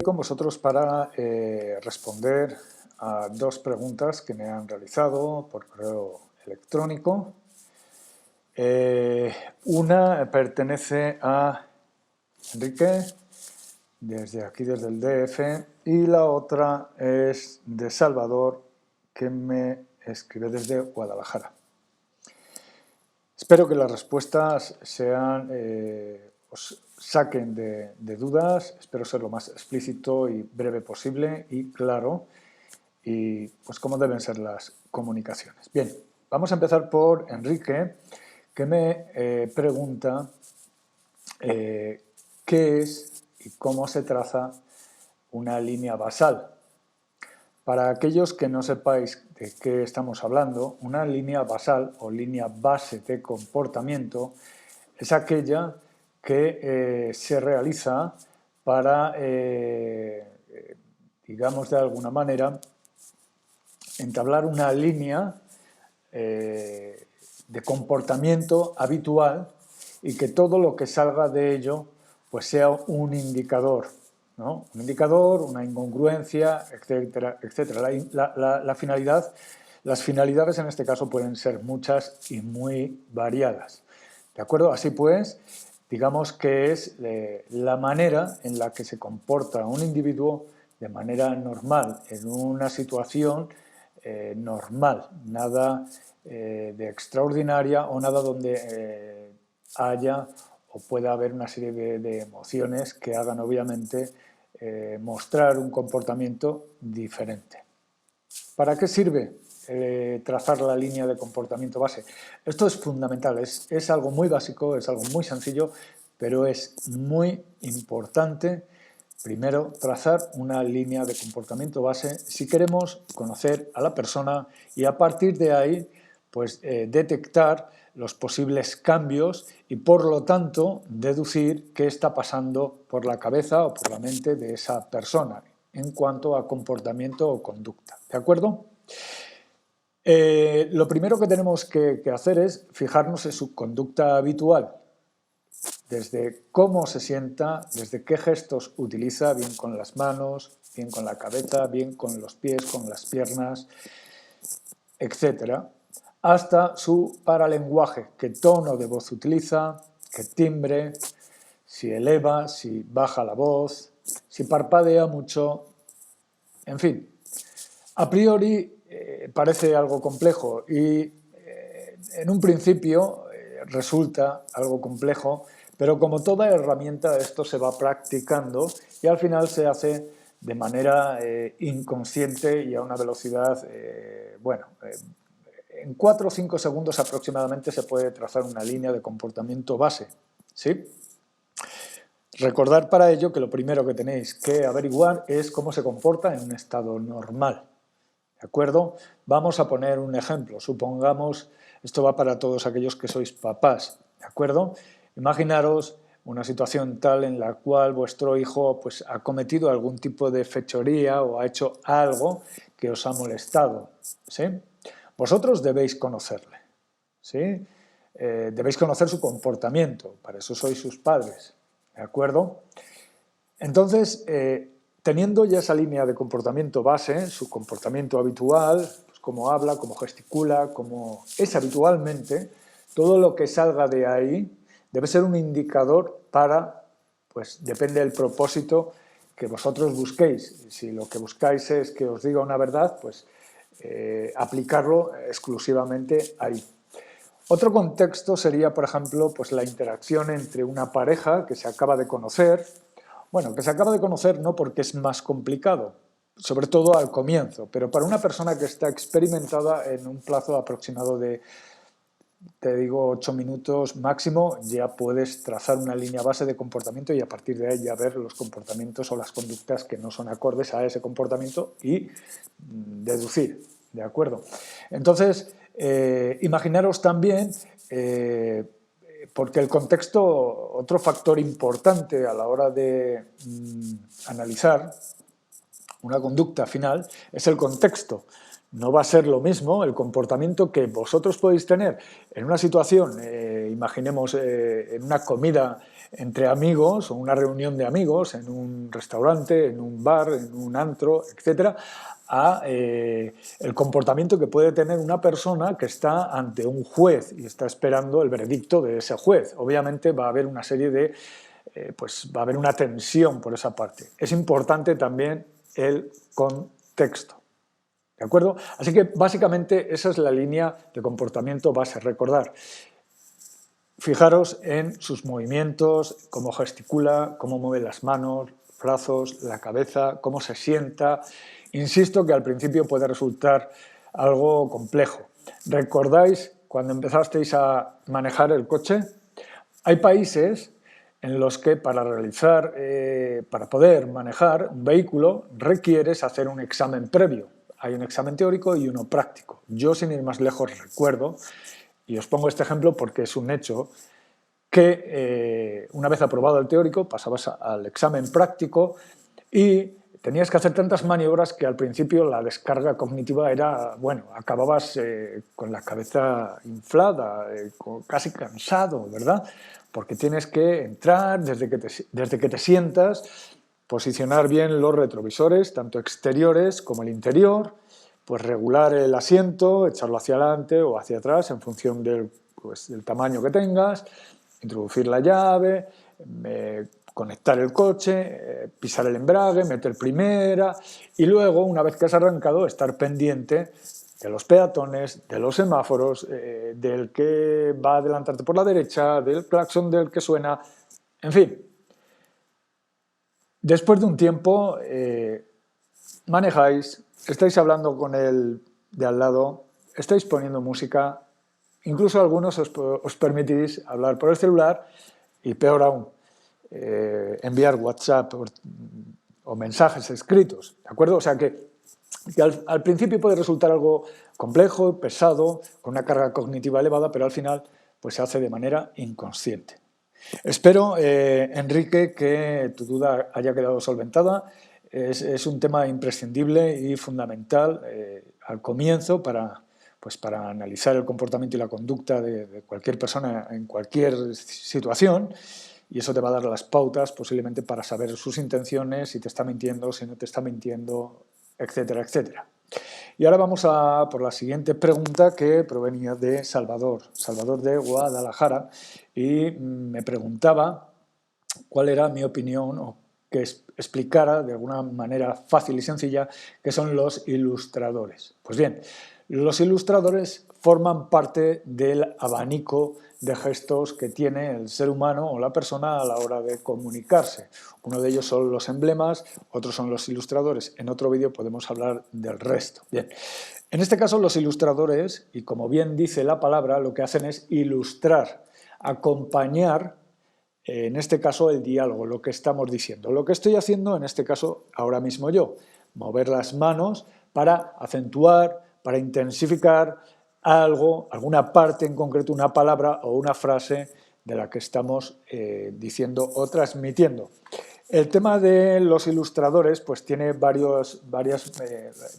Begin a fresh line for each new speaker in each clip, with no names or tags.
Con vosotros para responder a dos preguntas que me han realizado por correo electrónico. Una pertenece a Enrique, desde aquí, desde el DF, y la otra es de Salvador, que me escribe desde Guadalajara. Espero que las respuestas sean, os saquen de dudas, espero ser lo más explícito y breve posible y claro, y pues cómo deben ser las comunicaciones. Bien, vamos a empezar por Enrique, que me pregunta qué es y cómo se traza una línea basal. Para aquellos que no sepáis de qué estamos hablando, una línea basal o línea base de comportamiento es aquella que se realiza para, digamos de alguna manera, entablar una línea de comportamiento habitual y que todo lo que salga de ello pues sea un indicador, ¿no? Un indicador, una incongruencia, etcétera, etcétera. La finalidad, las finalidades en este caso pueden ser muchas y muy variadas. ¿De acuerdo? Así pues, digamos que es la manera en la que se comporta un individuo de manera normal, en una situación normal, nada de extraordinaria o nada donde haya o pueda haber una serie de emociones que hagan obviamente mostrar un comportamiento diferente. ¿Para qué sirve trazar la línea de comportamiento base? Esto es fundamental, es algo muy básico, es algo muy sencillo, pero es muy importante primero trazar una línea de comportamiento base si queremos conocer a la persona y a partir de ahí pues detectar los posibles cambios y por lo tanto deducir qué está pasando por la cabeza o por la mente de esa persona en cuanto a comportamiento o conducta. ¿De acuerdo? Lo primero que tenemos que hacer es fijarnos en su conducta habitual, desde cómo se sienta, desde qué gestos utiliza, bien con las manos, bien con la cabeza, bien con los pies, con las piernas, etcétera, hasta su paralenguaje, qué tono de voz utiliza, qué timbre, si eleva, si baja la voz, si parpadea mucho, en fin. A priori parece algo complejo y en un principio resulta algo complejo, pero como toda herramienta esto se va practicando y al final se hace de manera inconsciente y a una velocidad, en 4 o 5 segundos aproximadamente se puede trazar una línea de comportamiento base, ¿sí? Recordar para ello que lo primero que tenéis que averiguar es cómo se comporta en un estado normal. ¿De acuerdo? Vamos a poner un ejemplo. Supongamos, esto va para todos aquellos que sois papás, ¿de acuerdo? Imaginaros una situación tal en la cual vuestro hijo pues, ha cometido algún tipo de fechoría o ha hecho algo que os ha molestado, ¿sí? Vosotros debéis conocerle, ¿sí? Debéis conocer su comportamiento, para eso sois sus padres, ¿de acuerdo? Entonces, teniendo ya esa línea de comportamiento base, su comportamiento habitual, pues cómo habla, cómo gesticula, cómo es habitualmente, todo lo que salga de ahí debe ser un indicador para, pues depende del propósito que vosotros busquéis. Si lo que buscáis es que os diga una verdad, pues aplicarlo exclusivamente ahí. Otro contexto sería, por ejemplo, pues la interacción entre una pareja que se acaba de conocer. Bueno, que se acaba de conocer no porque es más complicado, sobre todo al comienzo, pero para una persona que está experimentada en un plazo aproximado de, te digo, 8 minutos máximo, ya puedes trazar una línea base de comportamiento y a partir de ahí ya ver los comportamientos o las conductas que no son acordes a ese comportamiento y deducir, ¿de acuerdo? Entonces, imaginaros también, porque el contexto, otro factor importante a la hora de analizar una conducta final es el contexto. no va a ser lo mismo el comportamiento que vosotros podéis tener en una situación, imaginemos en una comida entre amigos o una reunión de amigos, en un restaurante, en un bar, en un antro, etcétera, a el comportamiento que puede tener una persona que está ante un juez y está esperando el veredicto de ese juez. Obviamente va a haber una serie de, pues va a haber una tensión por esa parte. Es importante también el contexto. ¿De acuerdo? Así que básicamente esa es la línea de comportamiento base. Recordar, fijaros en sus movimientos, cómo gesticula, cómo mueve las manos, brazos, la cabeza, cómo se sienta. Insisto que al principio puede resultar algo complejo. ¿Recordáis cuando empezasteis a manejar el coche? Hay países en los que para poder manejar un vehículo requieres hacer un examen previo. Hay un examen teórico y uno práctico. Yo, sin ir más lejos, recuerdo, y os pongo este ejemplo porque es un hecho, que una vez aprobado el teórico pasabas al examen práctico y tenías que hacer tantas maniobras que al principio la descarga cognitiva era, bueno, acababas con la cabeza inflada, casi cansado, ¿verdad? Porque tienes que entrar desde que te sientas, posicionar bien los retrovisores, tanto exteriores como el interior, pues regular el asiento, echarlo hacia adelante o hacia atrás en función del tamaño que tengas, introducir la llave, conectar el coche, pisar el embrague, meter primera y luego, una vez que has arrancado, estar pendiente de los peatones, de los semáforos, del que va a adelantarte por la derecha, del claxon del que suena, en fin. Después de un tiempo manejáis, estáis hablando con el de al lado, estáis poniendo música, incluso algunos os permitís hablar por el celular y peor aún, enviar WhatsApp o mensajes escritos, ¿de acuerdo? O sea que al principio puede resultar algo complejo, pesado, con una carga cognitiva elevada, pero al final pues se hace de manera inconsciente. Espero, Enrique, que tu duda haya quedado solventada. Es un tema imprescindible y fundamental al comienzo para analizar el comportamiento y la conducta de cualquier persona en cualquier situación, y eso te va a dar las pautas posiblemente para saber sus intenciones, si te está mintiendo, si no te está mintiendo, etcétera, etcétera. Y ahora vamos a por la siguiente pregunta, que provenía de Salvador de Guadalajara, y me preguntaba cuál era mi opinión o que explicara de alguna manera fácil y sencilla qué son los ilustradores. Pues bien, los ilustradores forman parte del abanico de gestos que tiene el ser humano o la persona a la hora de comunicarse. Uno de ellos son los emblemas, otros son los ilustradores. En otro vídeo podemos hablar del resto. Bien, en este caso los ilustradores, y como bien dice la palabra, lo que hacen es ilustrar, acompañar, en este caso, el diálogo, lo que estamos diciendo. Lo que estoy haciendo, en este caso, ahora mismo yo, mover las manos para acentuar, para intensificar algo, alguna parte en concreto, una palabra o una frase de la que estamos diciendo o transmitiendo. El tema de los ilustradores pues tiene varias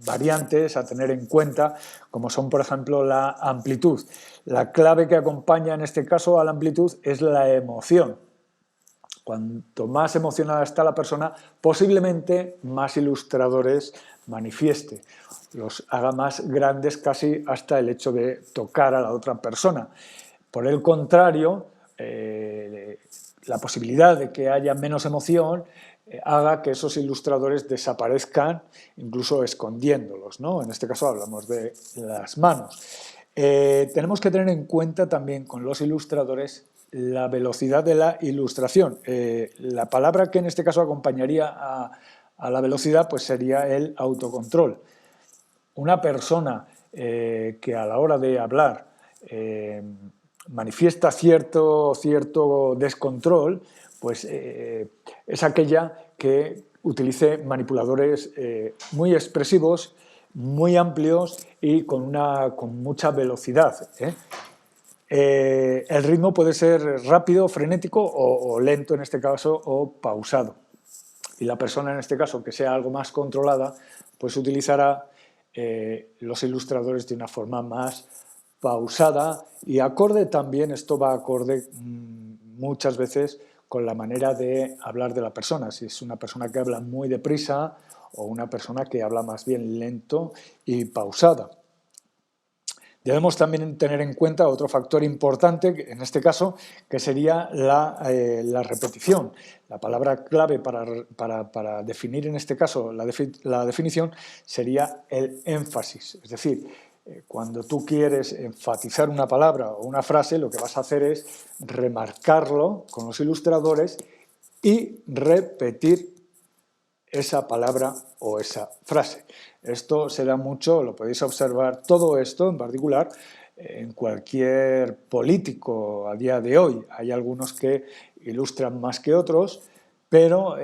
variantes a tener en cuenta, como son, por ejemplo, la amplitud. La clave que acompaña en este caso a la amplitud es la emoción. Cuanto más emocionada está la persona, posiblemente más ilustradores manifieste, los haga más grandes casi hasta el hecho de tocar a la otra persona. Por el contrario, la posibilidad de que haya menos emoción haga que esos ilustradores desaparezcan, incluso escondiéndolos, ¿no? En este caso hablamos de las manos. Tenemos que tener en cuenta también con los ilustradores la velocidad de la ilustración. La palabra que en este caso acompañaría a la velocidad pues sería el autocontrol. Una persona que a la hora de hablar manifiesta cierto descontrol, pues es aquella que utilice manipuladores muy expresivos, muy amplios y con mucha velocidad. El ritmo puede ser rápido, frenético o lento en este caso, o pausado. Y la persona en este caso que sea algo más controlada, pues utilizará los ilustradores de una forma más pausada y acorde también, esto va acorde muchas veces con la manera de hablar de la persona, si es una persona que habla muy deprisa o una persona que habla más bien lento y pausada. Debemos también tener en cuenta otro factor importante, en este caso, que sería la repetición. La palabra clave para definir, en este caso, la definición sería el énfasis. Es decir, cuando tú quieres enfatizar una palabra o una frase, lo que vas a hacer es remarcarlo con los ilustradores y repetir esa palabra o esa frase. Esto se da mucho, lo podéis observar, todo esto en particular, en cualquier político a día de hoy. Hay algunos que ilustran más que otros, pero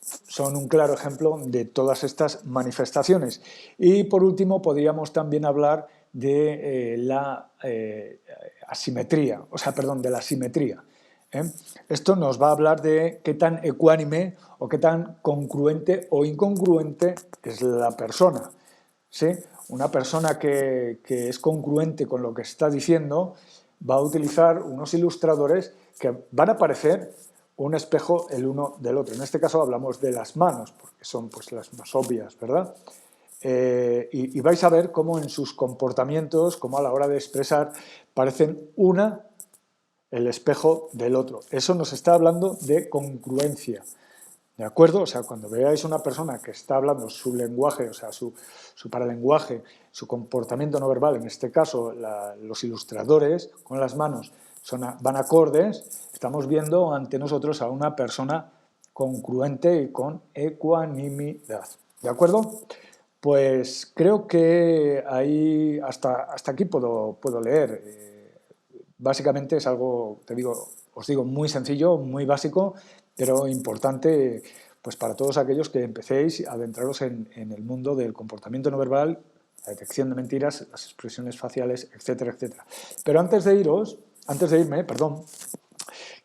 son un claro ejemplo de todas estas manifestaciones. Y por último, podríamos también hablar de la asimetría, de la simetría. Esto nos va a hablar de qué tan ecuánime o qué tan congruente o incongruente es la persona. ¿Sí? Una persona que es congruente con lo que está diciendo va a utilizar unos ilustradores que van a parecer un espejo el uno del otro. En este caso hablamos de las manos, porque son pues, las más obvias, ¿verdad? Y vais a ver cómo en sus comportamientos, cómo a la hora de expresar, parecen el espejo del otro. Eso nos está hablando de congruencia, ¿de acuerdo? O sea, cuando veáis una persona que está hablando su lenguaje, o sea, su paralenguaje, su comportamiento no verbal, en este caso los ilustradores con las manos van acordes, estamos viendo ante nosotros a una persona congruente y con ecuanimidad, ¿de acuerdo? Pues creo que ahí hasta aquí puedo leer. Básicamente es algo, os digo, muy sencillo, muy básico, pero importante pues para todos aquellos que empecéis a adentraros en el mundo del comportamiento no verbal, la detección de mentiras, las expresiones faciales, etcétera, etcétera. Pero antes de irme,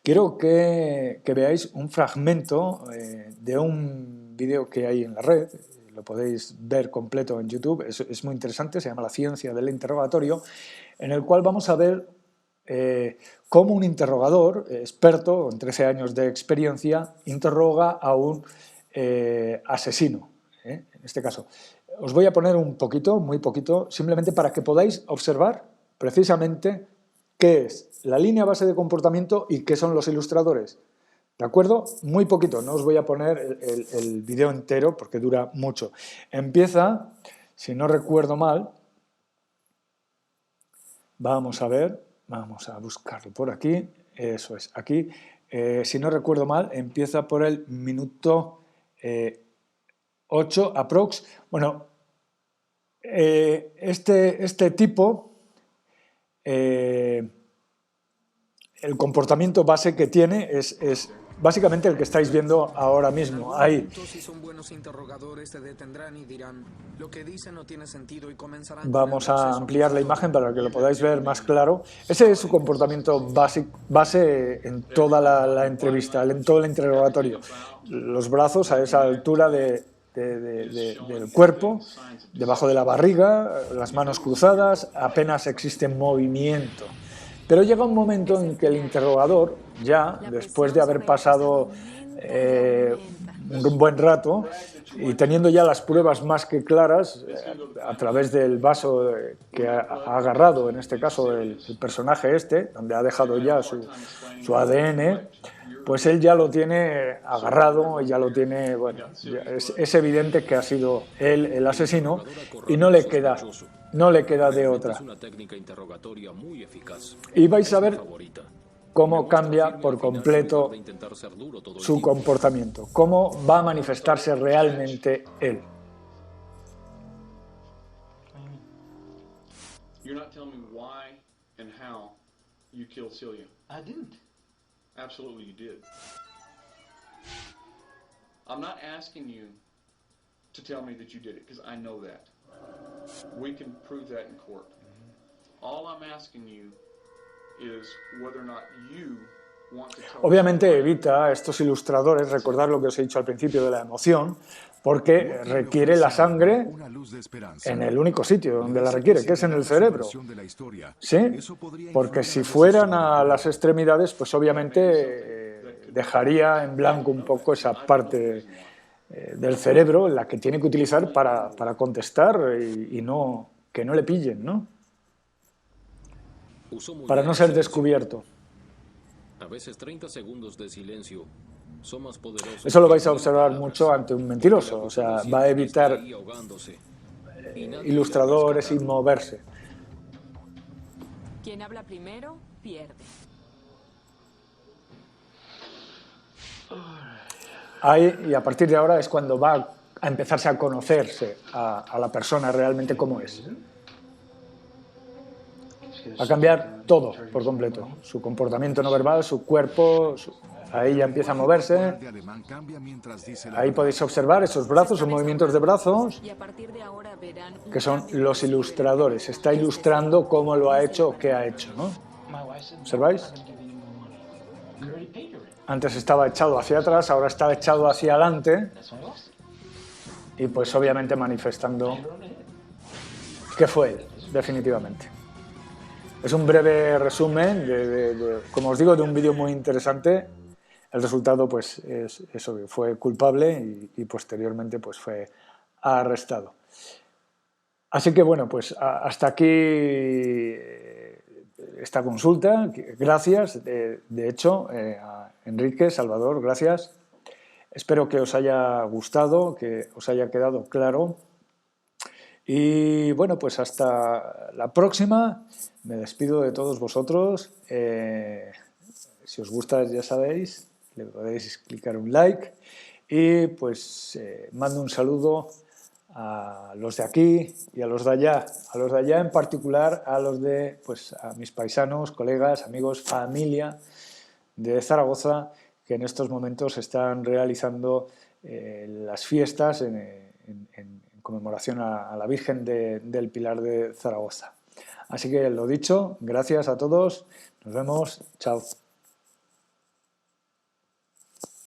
quiero que veáis un fragmento de un vídeo que hay en la red. Lo podéis ver completo en YouTube, es muy interesante, se llama La ciencia del interrogatorio, en el cual vamos a ver cómo un interrogador experto, con 13 años de experiencia, interroga a un asesino, en este caso. Os voy a poner un poquito, muy poquito, simplemente para que podáis observar precisamente qué es la línea base de comportamiento y qué son los ilustradores. ¿De acuerdo? Muy poquito, no os voy a poner el vídeo entero porque dura mucho. Empieza, si no recuerdo mal, vamos a ver, vamos a buscarlo por aquí, eso es, aquí. Si no recuerdo mal, empieza por el minuto 8 aprox. Bueno, este tipo, el comportamiento base que tiene es básicamente el que estáis viendo ahora mismo, ahí. Vamos a ampliar la imagen para que lo podáis ver más claro. Ese es su comportamiento base en toda la entrevista, en todo el interrogatorio. Los brazos a esa altura del cuerpo, debajo de la barriga, las manos cruzadas, apenas existe movimiento. Pero llega un momento en que el interrogador, ya después de haber pasado un buen rato y teniendo ya las pruebas más que claras, a través del vaso que ha agarrado, en este caso el personaje donde ha dejado ya su ADN, pues él ya lo tiene agarrado, ya lo tiene, bueno, es evidente que ha sido él el asesino y no le queda de otra. Y vais a ver cómo cambia por completo su comportamiento, cómo va a manifestarse realmente él.
You're not telling me why and how you killed Celia.
I didn't.
Absolutely you did. I'm not asking you to tell me that you did it, because I know that. We can prove that in court. All I'm asking you is whether or not you want to tell
Obviamente evita a estos ilustradores recordar lo que os he dicho al principio de la emoción, porque requiere la sangre
una luz de esperanza.
en el único sitio donde la
Parece
requiere, que es en
será
el
su
cerebro.
versión de la historia.
¿Sí?
Eso podría
Porque
influir
si
a la
fueran
decisión del
a
jurado.
las extremidades, pues obviamente dejaría en blanco un poco esa parte del cerebro, la que tiene que utilizar para contestar y no, que no le pillen, ¿no?
Usó muy
Para
bien
no
el
ser
silencio.
descubierto.
A veces 30 segundos de silencio son más poderosos.
Eso lo
que
vais a
1000
observar
palabras,
mucho ante un
porque
mentiroso,
el
o sea,
acusado
va a
siente que está
evitar
ahí ahogándose, y nadie irá a
ilustradores y
rescatarlo.
moverse.
Quien habla primero, pierde.
Ahí, y a partir de ahora es cuando va a empezarse a conocerse a la persona realmente como es. Va a cambiar todo por completo, su comportamiento no verbal, su cuerpo, ahí ya empieza a moverse.
De alemán cambia mientras dice la
Ahí
verdad.
podéis observar esos brazos, esos movimientos de brazos,
Y a partir de ahora verán un
que son
cambio
los
irreversible.
ilustradores. Está ilustrando cómo lo ha hecho o qué ha hecho, ¿no? ¿Observáis? Antes estaba echado hacia atrás, ahora está echado hacia adelante y pues obviamente manifestando que fue él, definitivamente. Es un breve resumen, como os digo, de un vídeo muy interesante. El resultado pues es obvio, fue culpable y posteriormente pues fue arrestado. Así que bueno, pues hasta aquí esta consulta. Gracias, de hecho, a Enrique, Salvador, gracias. Espero que os haya gustado, que os haya quedado claro. Y bueno, pues hasta la próxima. Me despido de todos vosotros. Si os gusta, ya sabéis, le podéis clicar un like. Y pues mando un saludo a los de aquí y a los de allá. A los de allá en particular, a los de, pues a mis paisanos, colegas, amigos, familia de Zaragoza, que en estos momentos están realizando las fiestas en conmemoración a la Virgen del Pilar de Zaragoza. Así que lo dicho, gracias a todos, nos vemos, chao.